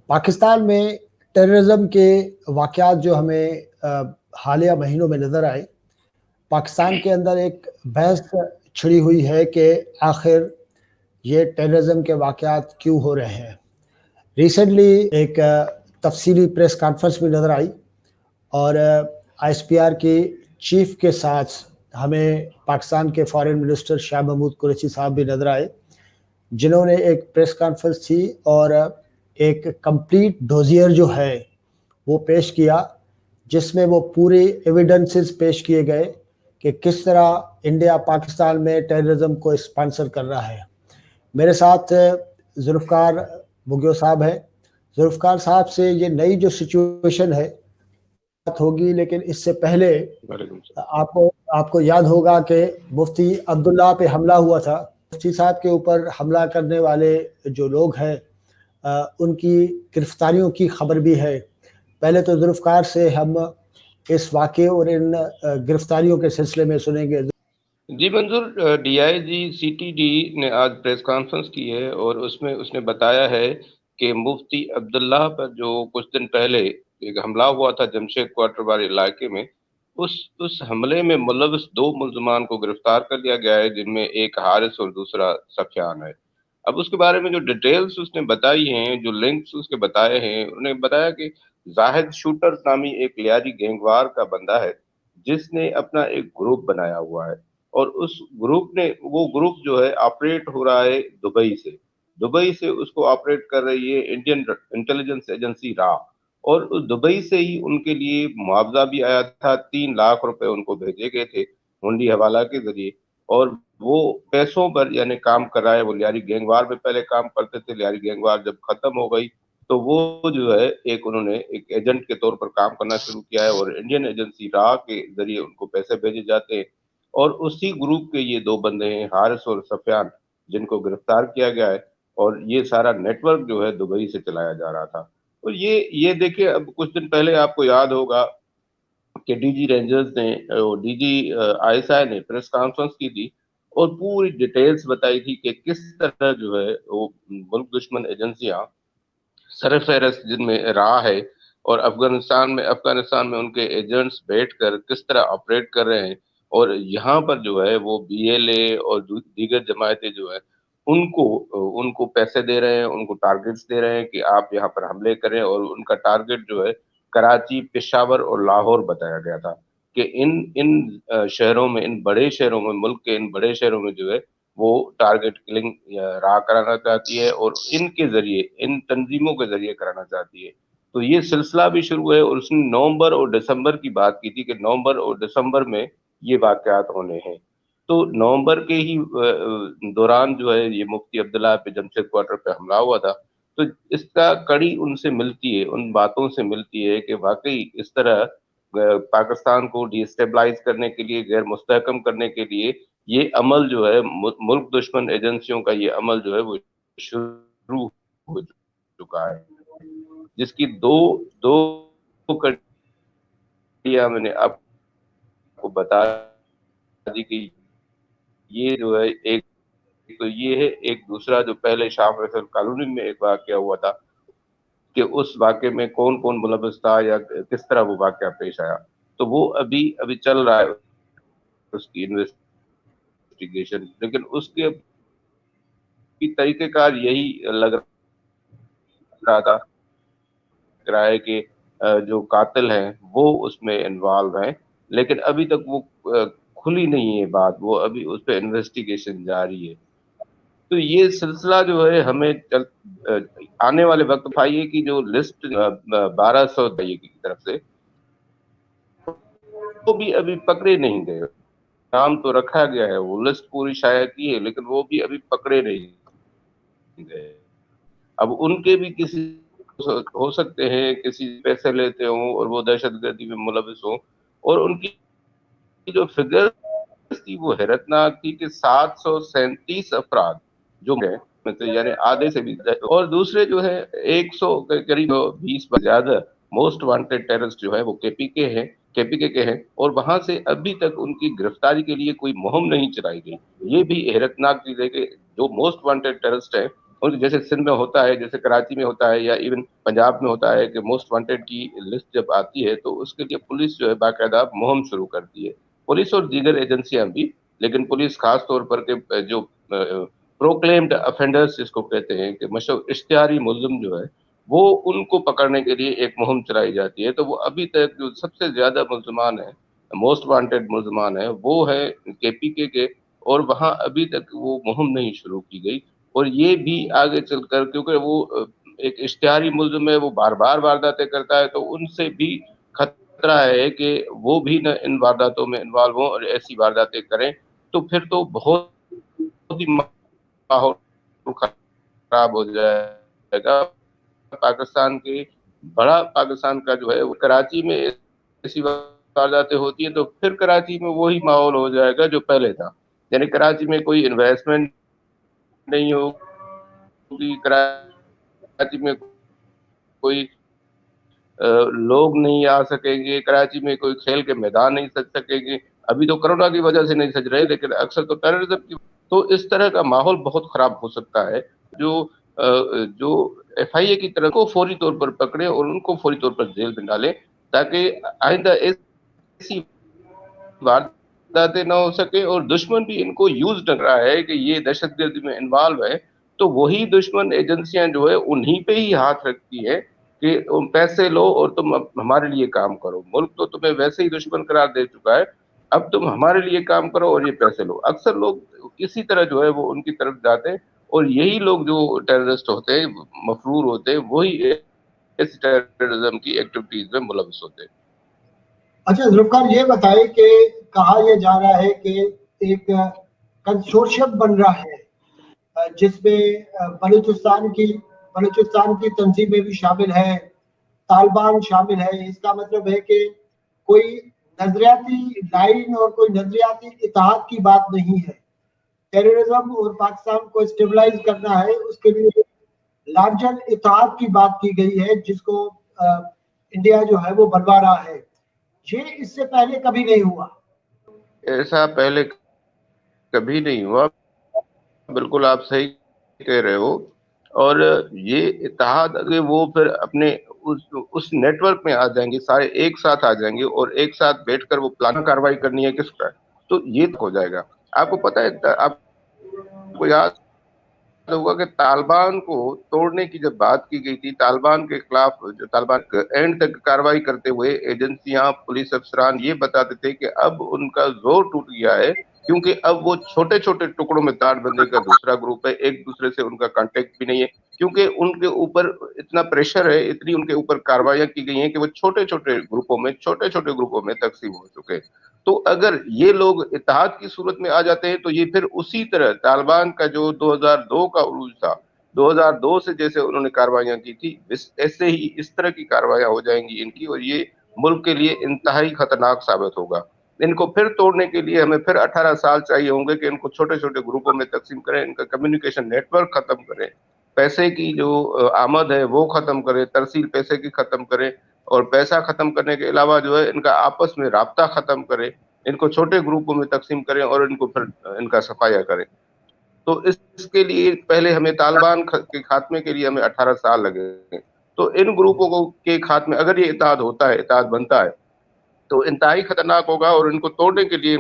पाकिस्तान में टेररिज्म के वाक़यात जो हमें हालिया महीनों में नज़र आए, पाकिस्तान के अंदर एक बहस छिड़ी हुई है कि आखिर ये टेररिज्म के वाक़यात क्यों हो रहे हैं। रिसेंटली एक तफसीली प्रेस कॉन्फ्रेंस भी नज़र आई और आईएसपीआर की चीफ के साथ हमें पाकिस्तान के फॉरेन मिनिस्टर शाह महमूद कुरैशी साहब भी नज़र आए, जिन्होंने एक प्रेस कॉन्फ्रेंस थी और एक कंप्लीट डोजियर जो है वो पेश किया, जिसमें वो पूरे एविडेंसेस पेश किए गए कि किस तरह इंडिया पाकिस्तान में टेररिज्म को स्पॉन्सर कर रहा है। मेरे साथ जुल्फ़कार बुगियो साहब हैं। जुल्फ़कार साहब से ये नई जो सिचुएशन है बात होगी, लेकिन इससे पहले आपको याद होगा कि मुफ्ती अब्दुल्ला पे हमला हुआ था। मुफ्ती साहब के ऊपर हमला करने वाले जो लोग हैं उनकी गिरफ्तारियों की खबर भी है। पहले तो जुल्फ़कार से हम इस वाक़े और इन गिरफ्तारियों के सिलसिले में सुनेंगे। जी मंजूर, डीआईजी सीटीडी ने आज प्रेस कॉन्फ्रेंस की है और उसमें उसने बताया है कि मुफ्ती अब्दुल्ला पर जो कुछ दिन पहले एक हमला हुआ था जमशेद क्वार्टर वाले इलाके में, उस हमले में मुलव्वस 2 मुल्ज़मान को गिरफ्तार कर लिया गया है, जिनमें एक हारिस और दूसरा सफियान है। अब उसके बारे में जो डिटेल्स उसने बताई हैं, जो लिंक्स उसके बताए हैं, उन्होंने बताया कि जाहिद शूटर नामी एक लियारी गैंगवार का बंदा है, जिसने अपना एक ग्रुप बनाया हुआ है और उस वो ग्रुप जो है ऑपरेट हो रहा है दुबई से उसको ऑपरेट कर रही है इंडियन इंटेलिजेंस एजेंसी रा, और उस दुबई से ही उनके लिए मुआवजा भी आया था। 3 लाख रुपए उनको भेजे गए थे हुंडी हवाला के जरिए, और वो पैसों पर यानी काम कर रहा है। वो लियारी गैंगवार में पहले काम करते थे, लियारी गैंगवार जब खत्म हो गई तो वो जो है उन्होंने एक एजेंट के तौर पर काम करना शुरू किया है और इंडियन एजेंसी रा के जरिए उनको पैसे भेजे जाते हैं। और उसी ग्रुप के ये 2 बंदे हैं, हारिस और सफियान, जिनको गिरफ्तार किया गया है, और ये सारा नेटवर्क जो है दुबई से चलाया जा रहा था। तो ये देखिए, अब कुछ दिन पहले आपको याद होगा कि डीजी रेंजर्स ने डीजी आईएसआई ने प्रेस कॉन्फ्रेंस की थी और पूरी डिटेल्स बताई थी कि किस तरह जो है वो मुल्क दुश्मन एजेंसियां सरफहरस्त जिनमें रहा है, और अफगानिस्तान में उनके एजेंट्स बैठकर किस तरह ऑपरेट कर रहे हैं, और यहाँ पर जो है वो बीएलए और दीगर जमायतें जो है उनको उनको पैसे दे रहे हैं, उनको टारगेट्स दे रहे हैं कि आप यहाँ पर हमले करें, और उनका टारगेट जो है कराची, पेशावर और लाहौर बताया गया था कि इन इन शहरों में, इन बड़े शहरों में, मुल्क के इन बड़े शहरों में जो है वो टारगेट किलिंग रहा कराना चाहती है और इनके जरिए, इन तंजीमों के जरिए कराना चाहती है। तो ये सिलसिला भी शुरू है और उसने नवंबर और दिसंबर की बात की थी कि नवंबर और दिसंबर में ये वाकयात होने हैं। तो नवंबर के ही दौरान जो है ये मुफ्ती अब्दुल्ला पे जमशेद क्वार्टर पे हमला हुआ था। तो इसका कड़ी उनसे मिलती है, उन बातों से मिलती है कि वाकई इस तरह पाकिस्तान को डिस्टेबलाइज करने के लिए, गैर मुस्तहकम करने के लिए ये अमल जो है मुल्क दुश्मन एजेंसियों का ये अमल जो है वो शुरू हो चुका है, जिसकी दो कड़ियां मैंने आपको बता दी कि ये जो है एक तो ये है, एक दूसरा जो पहले शाह फैसल कॉलोनी में एक वाकया हुआ था कि उस वाक़े में कौन-कौन मुलव्वस था या किस तरह वो वाक़या पेश आया। तो वो अभी अभी चल रहा है उसकी इन्वेस्टिगेशन, लेकिन उसके की तरीक़ेकार यही लग रहा था रहा है कि जो कातिल हैं वो उसमें इन्वॉल्व हैं, लेकिन अभी तक वो खुली नहीं है बात, वो अभी उस पे इन्वेस्टिगेशन जारी है। तो ये सिलसिला जो है हमें अ, आने वाले वक़्त पाइए कि जो लिस्ट 1200 की तरफ से, वो भी अभी पकड़े नहीं गए। नाम तो रखा गया है, वो लिस्ट पूरी शाया की है, लेकिन वो भी अभी पकड़े नहीं गए। अब उनके भी किसी हो सकते हैं किसी पैसे लेते हों और वो दहशतगर्दी में मुलविस हों, और उनकी जो फिगर्स थी वो हैरतनाक थी कि 737 अफराद जो हैं, मतलब यानी आधे से भी ज़्यादा, और दूसरे जो है 100 के करीब 20 ज्यादा मोस्ट वांटेड टेररिस्ट जो है वो केपीके के हैं, और वहां से अभी तक उनकी गिरफ्तारी के लिए कोई मुहिम नहीं चलाई गई। ये भी हैरतनाक चीज है कि जो मोस्ट वांटेड टेररिस्ट है اور جیسے سندھ میں ہوتا ہے, جیسے کراچی میں ہوتا ہے, یا ایون پنجاب میں ہوتا ہے کہ موسٹ وانٹیڈ کی لسٹ جب آتی ہے تو اس کے لیے پولیس جو ہے باقاعدہ مہم شروع کرتی ہے, پولیس اور دیگر ایجنسیاں بھی, لیکن پولیس خاص طور پر کہ جو پروکلیمڈ افینڈرز جس کو کہتے ہیں کہ مشہور اشتہاری ملزم جو ہے, وہ ان کو پکڑنے کے لیے ایک مہم چلائی جاتی ہے. تو وہ ابھی تک جو سب سے زیادہ ملزمان ہیں, موسٹ وانٹیڈ ملزمان ہیں, وہ ہے KPK کے, اور وہاں ابھی تک وہ مہم نہیں شروع کی گئی. اور یہ بھی آگے چل کر, کیونکہ وہ ایک اشتہاری ملزم ہے, وہ بار بار وارداتیں کرتا ہے, تو ان سے بھی خطرہ ہے کہ وہ بھی نہ ان وارداتوں میں انوالو ہوں اور ایسی وارداتیں کریں, تو پھر تو بہت ہی ماحول خراب ہو جائے گا. پاکستان کے بڑا پاکستان کا جو ہے وہ کراچی میں ایسی وارداتیں ہوتی ہیں, تو پھر کراچی میں وہی ماحول ہو جائے گا جو پہلے تھا. یعنی کراچی میں کوئی انویسٹمنٹ نہیں ہوگی, کراچی میں کوئی لوگ نہیں آ سکیں گے, کراچی میں کوئی کھیل کے میدان نہیں سج سکیں گے. ابھی تو کرونا کی وجہ سے نہیں سج رہے, لیکن اکثر تو ٹیررزم کی. تو اس طرح کا ماحول بہت خراب ہو سکتا ہے, جو FIA کی طرف کو فوری طور پر پکڑے اور ان کو فوری طور پر جیل میں ڈالیں, تاکہ آئندہ ایسی وارداتیں نہ ہو سکے. اور دشمن بھی ان کو یوز کر رہا ہے کہ یہ دہشت گردی میں انوالو ہے, تو وہی دشمن ایجنسیاں جو ہے انہی پہ ہی ہاتھ رکھتی ہے کہ تم پیسے لو اور تم ہمارے لیے کام کرو. ملک تو تمہیں ویسے ہی دشمن قرار دے چکا ہے, اب تم ہمارے لیے کام کرو اور یہ پیسے لو. اکثر لوگ اسی طرح جو ہے وہ ان کی طرف جاتے ہیں, اور یہی لوگ جو ٹیررسٹ ہوتے ہیں, مفرور ہوتے ہیں, وہی اس ٹیررزم کی ایکٹیویٹیز میں ملوث ہوتے ہیں. اچھا ذوالفقار, یہ بتائیں کہ کہا یہ جا رہا ہے کہ ایک کنسورشیم بن رہا ہے جس میں بلوچستان کی تنظیمیں بھی شامل ہیں, طالبان شامل ہے. اس کا مطلب ہے کہ کوئی نظریاتی لائن اور کوئی نظریاتی اتحاد کی بات نہیں ہے. ٹیررزم اور پاکستان کو اسٹیبلائز کرنا ہے, اس کے لیے لارجر اتحاد کی بات کی گئی ہے, جس کو انڈیا جو ہے وہ بنوا رہا ہے. یہ اس سے پہلے کبھی نہیں ہوا. ایسا پہلے کبھی نہیں ہوا, بالکل آپ صحیح کہہ رہے ہو. اور یہ اتحاد اگر وہ پھر اپنے اس نیٹ ورک میں آ جائیں گے, سارے ایک ساتھ آ جائیں گے اور ایک ساتھ بیٹھ کر وہ پلان کاروائی کرنی ہے کس پر, تو یہ ہو جائے گا. آپ کو پتہ ہے, آپ کو یاد ہوگا کہ طالبان کو توڑنے کی جب بات کی گئی تھی, طالبان کے خلاف جو طالبان اینڈ تک کاروائی کرتے ہوئے ایجنسیاں, پولیس افسران یہ بتاتے تھے کہ اب ان کا زور ٹوٹ گیا ہے, کیونکہ اب وہ چھوٹے چھوٹے ٹکڑوں میں تار بندے کا دوسرا گروپ ہے, ایک دوسرے سے ان کا کانٹیکٹ بھی نہیں ہے, کیونکہ ان کے اوپر اتنا پریشر ہے, اتنی ان کے اوپر کاروائیاں کی گئی ہیں کہ وہ چھوٹے چھوٹے گروپوں میں تقسیم ہو چکے ہیں. تو اگر یہ لوگ اتحاد کی صورت میں آ جاتے ہیں, تو یہ پھر اسی طرح طالبان کا جو 2002 کا عروج تھا, 2002 سے جیسے انہوں نے کاروائیاں کی تھی, ایسے ہی اس طرح کی کاروائیاں ہو جائیں گی ان کی, اور یہ ملک کے لیے انتہائی خطرناک ثابت ہوگا. ان کو پھر توڑنے کے لیے ہمیں پھر 18 سال چاہیے ہوں گے کہ ان کو چھوٹے چھوٹے گروپوں میں تقسیم کریں, ان کا کمیونیکیشن نیٹ ورک ختم کریں, پیسے کی جو آمد ہے وہ ختم کریں, ترسیل پیسے کی ختم کریں, اور پیسہ ختم کرنے کے علاوہ جو ہے ان کا آپس میں رابطہ ختم کریں, ان کو چھوٹے گروپوں میں تقسیم کریں اور ان کو پھر ان کا صفایا کریں. تو اس کے لیے پہلے ہمیں طالبان کے خاتمے کے لیے ہمیں 18 سال لگے. تو ان گروپوں کے خاتمے, اگر یہ اتحاد ہوتا ہے, اتحاد بنتا ہے, تو انتہائی خطرناک ہوگا, اور ان کو توڑنے کے لیے